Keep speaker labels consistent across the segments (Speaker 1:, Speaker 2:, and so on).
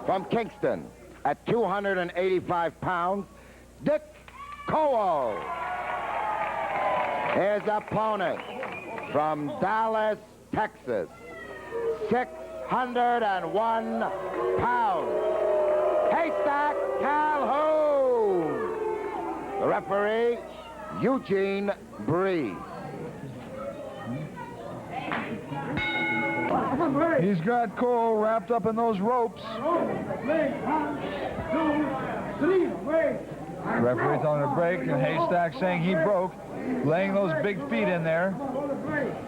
Speaker 1: from Kingston at 285 pounds, Dick Cowell. His opponent from Dallas, Texas, 601 pounds, Haystack Calhoun. The referee, Eugene Bree.
Speaker 2: He's got Cole wrapped up in those ropes. The referee telling him to break, and Haystack saying he broke, laying those big feet in there.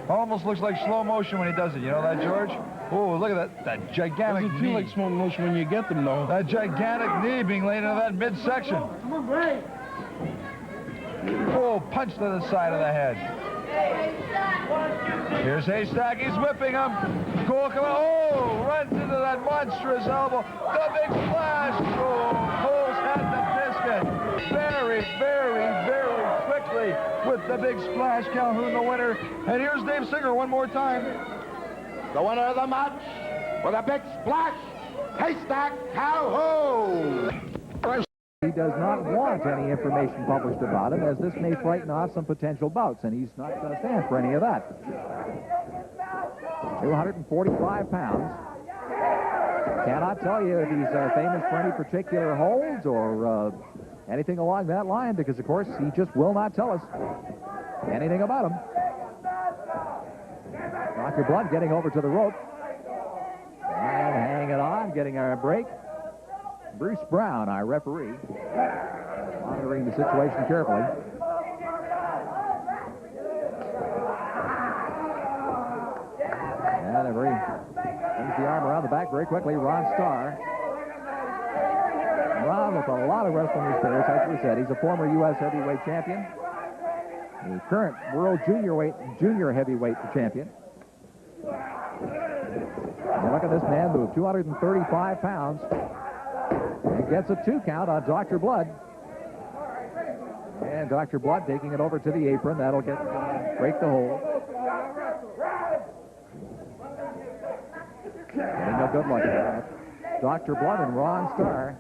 Speaker 2: Almost looks like slow motion when he does it. You know that, George? Oh, look at that gigantic knee.
Speaker 3: Doesn't feel like slow motion when you get them, though.
Speaker 2: That gigantic knee being laid into that midsection. Oh, punch to the side of the head. Here's Haystack. He's whipping him. Cole, oh, runs into that monstrous elbow. The big splash. Oh, Cole's had the biscuit. Very, very, very quickly with the big splash. Calhoun the winner. And here's Dave Singer one more time.
Speaker 1: The winner of the match with a big splash, Haystack Calhoun.
Speaker 4: He does not want any information published about him, as this may frighten off some potential bouts, and he's not going to stand for any of that. 245 pounds. Cannot tell you if he's famous for any particular holds or anything along that line, because, of course, he just will not tell us anything about him. Dr. Blood getting over to the rope. And hanging on, getting a break. Bruce Brown, our referee, monitoring the situation carefully. And the referee brings the arm around the back very quickly. Ron Starr. Ron with a lot of wrestling experience, as we said. He's a former U.S. heavyweight champion. The current world junior heavyweight champion. And look at this man move, 235 pounds. And gets a 2 count on Dr. Blood. And Dr. Blood taking it over to the apron. That'll break the hold. Getting a good look at that. Dr. Blood and Ron Starr.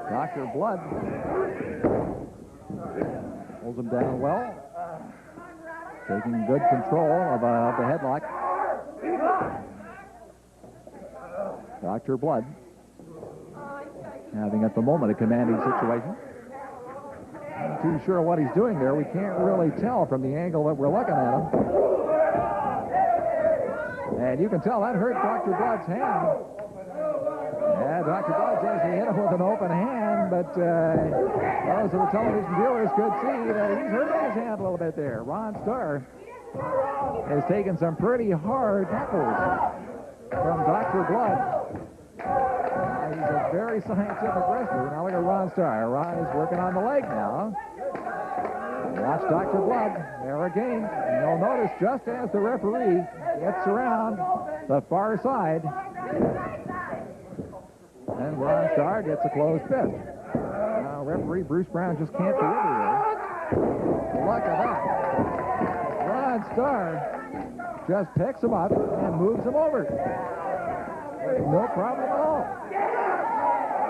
Speaker 4: Dr. Blood holds him down well. Taking good control of the headlock. Dr. Blood having at the moment a commanding situation. Not too sure what he's doing there. We can't really tell from the angle that we're looking at him. And you can tell that hurt Dr. Blood's hand. Yeah, Dr. Blood says he hit him with an open hand, but those of the television viewers could see that he's hurting his hand a little bit there. Ron Starr has taken some pretty hard tackles from Dr. Blood. He's a very scientific wrestler. Now look at Ron Starr. Ron is working on the leg now. Watch Dr. Blood. There again. And you'll notice just as the referee gets around the far side, and Ron Starr gets a closed fist. Now referee Bruce Brown just can't be everywhere. Look at that. Ron Starr just picks him up and moves him over. No problem at all.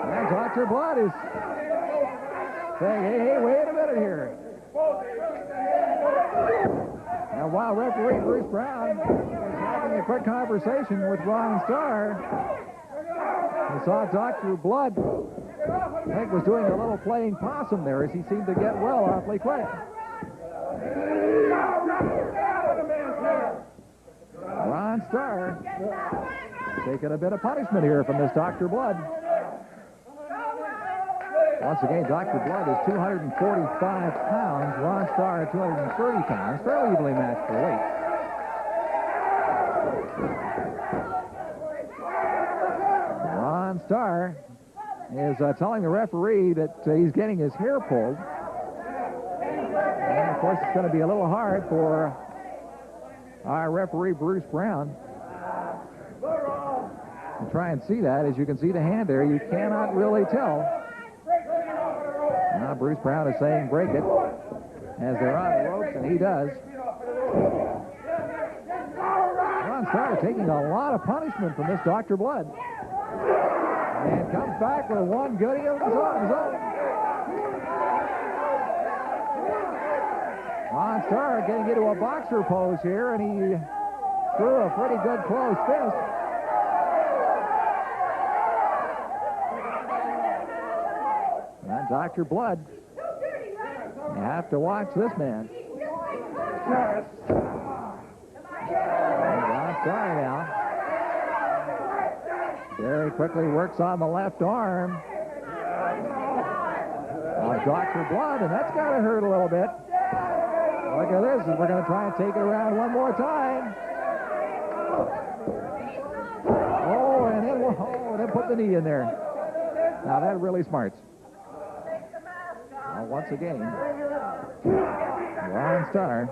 Speaker 4: And Dr. Blood is saying, hey, wait a minute here. Now, while referee Bruce Brown was having a quick conversation with Ron Starr, we saw Dr. Blood, I think, was doing a little playing possum there as he seemed to get well awfully quick. Ron Starr taking a bit of punishment here from this Dr. Blood. Once again, Dr. Blood is 245 pounds. Ron Starr at 230 pounds. Fairly evenly matched for weight. Ron Starr is telling the referee that he's getting his hair pulled. And, of course, it's going to be a little hard for our referee, Bruce Brown. And try and see that. As you can see the hand there, you cannot really tell. Now Bruce Brown is saying break it as they're on the ropes, and he does. Ron Starr taking a lot of punishment from this Dr. Blood. And comes back with one goodie of his own. Ron Starr getting into a boxer pose here, and he threw a pretty good close fist. And Dr. Blood, you have to watch this man. Ron Starr now. Very quickly works on the left arm of Dr. Blood, and that's got to hurt a little bit. Look at this, and we're going to try and take it around one more time. Oh, and then put the knee in there. Now that really smarts. Well, once again, Ron Starr.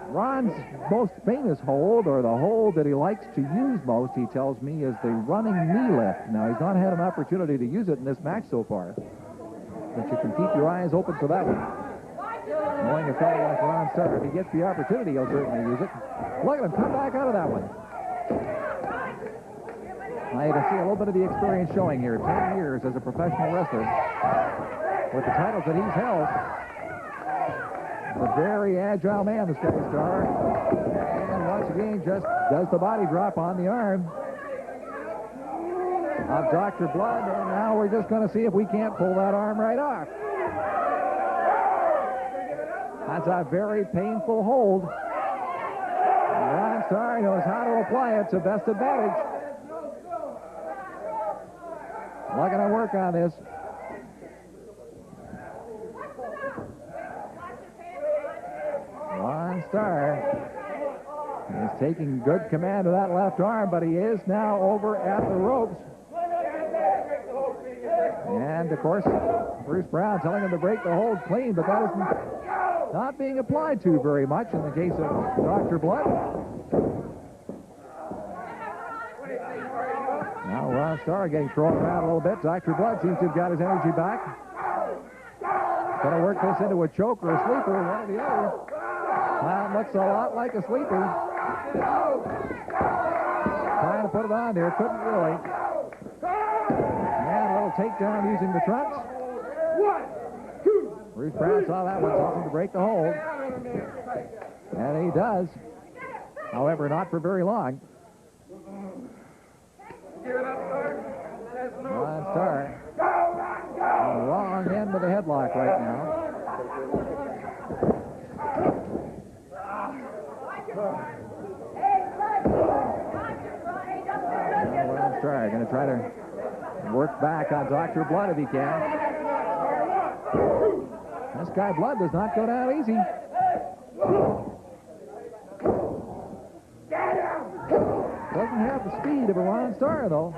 Speaker 4: Ron's most famous hold, or the hold that he likes to use most, he tells me, is the running knee lift. Now, he's not had an opportunity to use it in this match so far, but you can keep your eyes open for that one. Knowing a fellow like Ron Starr, if he gets the opportunity, he'll certainly use it. Look at him come back out of that one. Now, you can see a little bit of the experience showing here. 10 years as a professional wrestler with the titles that he's held. A very agile man, this guy Starr. And once again, just does the body drop on the arm of Dr. Blood. And now we're just going to see if we can't pull that arm right off. That's a very painful hold. Ron Starr knows how to apply it to best advantage. Looking to work on this. Ron Starr is taking good command of that left arm, but he is now over at the ropes. And, of course, Bruce Brown telling him to break the hold clean, but that is not being applied to very much in the case of Dr. Blood. Now Ron Starr getting thrown around a little bit. Dr. Blood seems to have got his energy back. Going to work this into a choke or a sleeper, one or the other. Well, it looks a lot like a sleeper. Trying to put it on there, couldn't really. And a little takedown using the trunks. Bruce Brown saw that one, tells him to break the hold. And he does. However, not for very long. Ron Starr on the wrong end of the headlock right now. Ron Starr going to try to work back on Dr. Blood if he can. This guy Blood does not go down easy. Doesn't have the speed of a Ron Starr, though.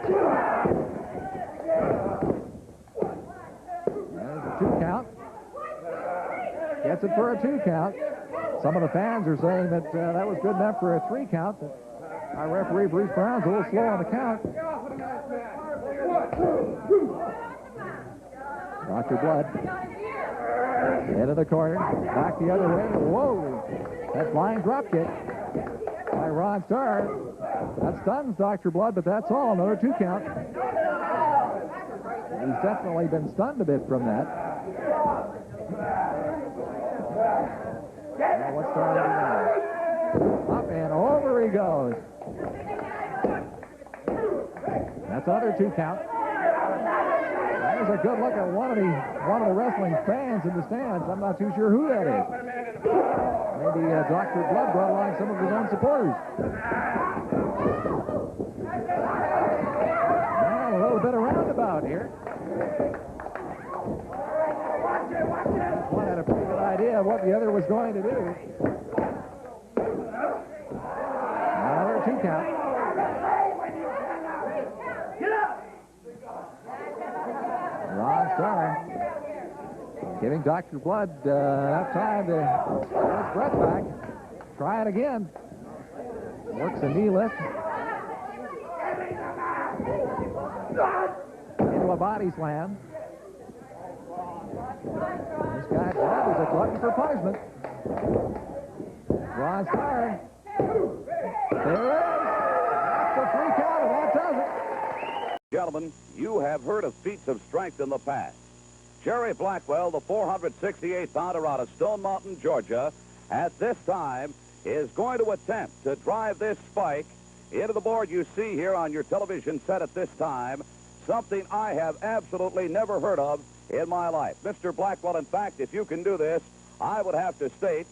Speaker 4: There's a 2 count. Gets it for a 2 count. Some of the fans are saying that that was good enough for a 3 count. Our referee, Bruce Brown's a little slow on the count. Dr. Blood. Into the corner. Back the other way. Whoa! That flying drop kick by Ron Starr. That stuns Dr. Blood, but that's all. Another 2 count. He's definitely been stunned a bit from that. Now what's Starr doing now? Up and over he goes. That's another 2 count. There's a good look at one of the wrestling fans in the stands. I'm not too sure who that is. Maybe Dr. Blood brought along some of his own supporters. Well, a little bit of roundabout here. One had a pretty good idea of what the other was going to do. Another 2 count. Ron Starr giving Dr. Blood enough time to get his breath back. Try it again. Works a knee lift. Into a body slam. This guy Blood is a glutton for punishment. Ron Starr. There it is. That's a 3 count, and that does it.
Speaker 5: gentlemen, you have heard of feats of strength in the past. Jerry Blackwell, the 468-pounder out of Stone Mountain, Georgia, at this time is going to attempt to drive this spike into the board you see here on your television set at this time, something I have absolutely never heard of in my life. Mr. Blackwell, in fact, if you can do this, I would have to state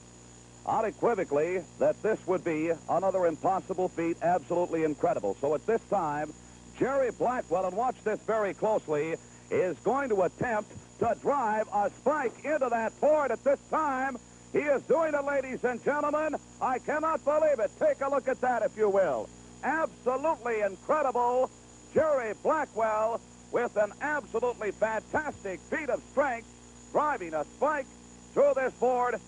Speaker 5: unequivocally that this would be another impossible feat, absolutely incredible. So at this time, Jerry Blackwell, and watch this very closely, is going to attempt to drive a spike into that board at this time. He is doing it, ladies and gentlemen. I cannot believe it. Take a look at that, if you will. Absolutely incredible. Jerry Blackwell with an absolutely fantastic feat of strength, driving a spike through this board.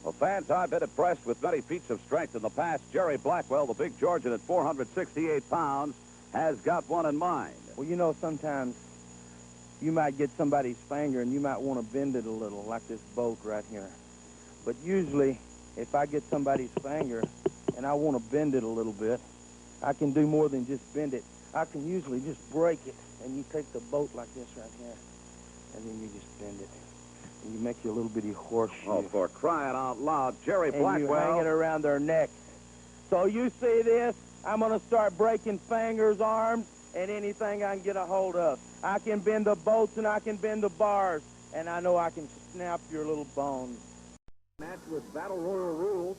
Speaker 5: Well, fans, I've been impressed with many feats of strength in the past. Jerry Blackwell, the big Georgian at 468 pounds, has got one in mind.
Speaker 3: Well, you know, sometimes you might get somebody's finger and you might want to bend it a little, like this bolt right here. But usually, if I get somebody's finger and I want to bend it a little bit, I can do more than just bend it. I can usually just break it, and you take the bolt like this right here, and then you just bend it. And you make you a little bitty horseshoe.
Speaker 5: Oh, for crying out loud, Jerry
Speaker 3: and
Speaker 5: Blackwell.
Speaker 3: you hang it around their necks. So you see this? I'm going to start breaking fingers, arms, and anything I can get a hold of. I can bend the bolts and I can bend the bars, and I know I can snap your little bones.
Speaker 4: Match with Battle Royal rules.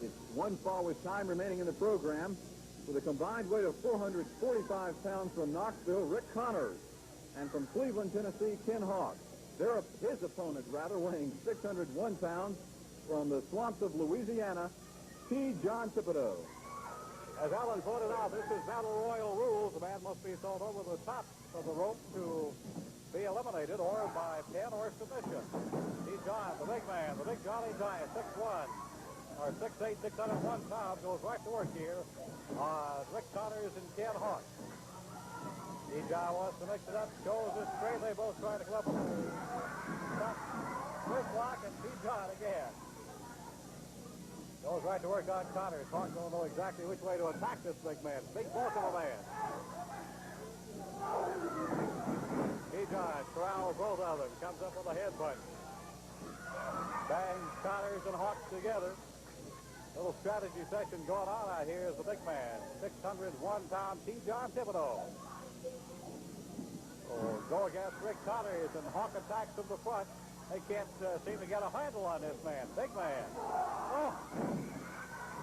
Speaker 4: It's one fall with time remaining in the program. With a combined weight of 445 pounds from Knoxville, Rick Connors. And from Cleveland, Tennessee, Ken Hawk. His opponent, weighing 601 pounds from the swamps of Louisiana, T. John Thibodeau.
Speaker 6: As Alan pointed out, this is Battle Royal rules. The man must be thrown over the top of the rope to be eliminated, or by pin or submission. T. John, the big man, the big Johnny Giant, 6'1", or 6'8", 601 pounds, goes right to work here on Rick Connors and Ken Hawk. T. John wants to mix it up, shows his straight. They both try to club him. Stop. First block, and T. John again. Goes right to work on Connors. Hawk don't know exactly which way to attack this big man. Big bulk of a man. T. John corrals both of them. Comes up with a headbutt. Bangs Connors and Hawk together. Little strategy session going on out here is the big man. 601-pound T. John Thibodeau. Go against Rick Connors, and Hawk attacks from the front. They can't seem to get a handle on this man. Big man. Oh!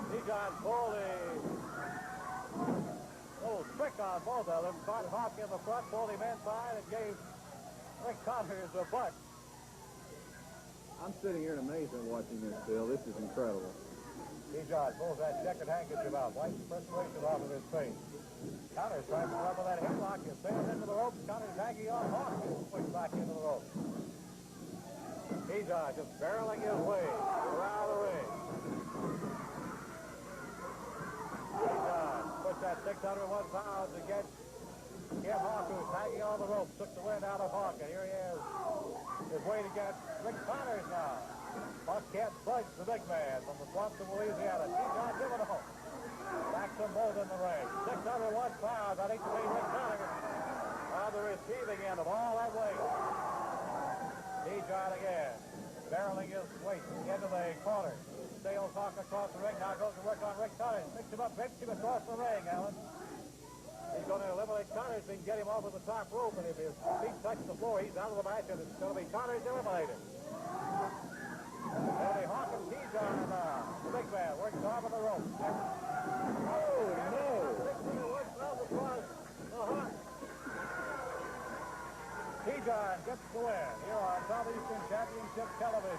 Speaker 6: T. John pulled a little trick on both of them. Caught Hawk in the front, pulled him inside, and gave Rick Connors a butt.
Speaker 4: I'm sitting here in amazement watching this, Bill. This is incredible.
Speaker 6: T. John pulls that checkered handkerchief out, wipes the perspiration off of his face. Connors tries to rub with that headlock. He sails into the rope. Connors hanging on Hawk. Puts back into the rope. T. John just barreling his way around the ring. T. John puts that 601 pounds against Ken Hawk, who's hanging on the rope. Took the wind out of Hawk, and here he is. His weight against Rick Connors now. Hawk can't budge the big man from the swamps of Louisiana. T. John Thibodeau. Backs them both in the ring. 601 pounds. I think to be Rick Connors on the receiving end of all that weight. T. John again. Barreling his weight into the corner. Sails Hawk across the ring. Now goes to work on Rick Connors. Picks him up, rips him across the ring, Alan. He's going to eliminate Connors and get him off of the top rope. And if his feet touch the floor, he's out of the match, and it's going to be Connors eliminated. It'll be Hawk and T. John now. The big man works off of the rope. Oh, no. T. John gets the win here on Southeastern Championship Television.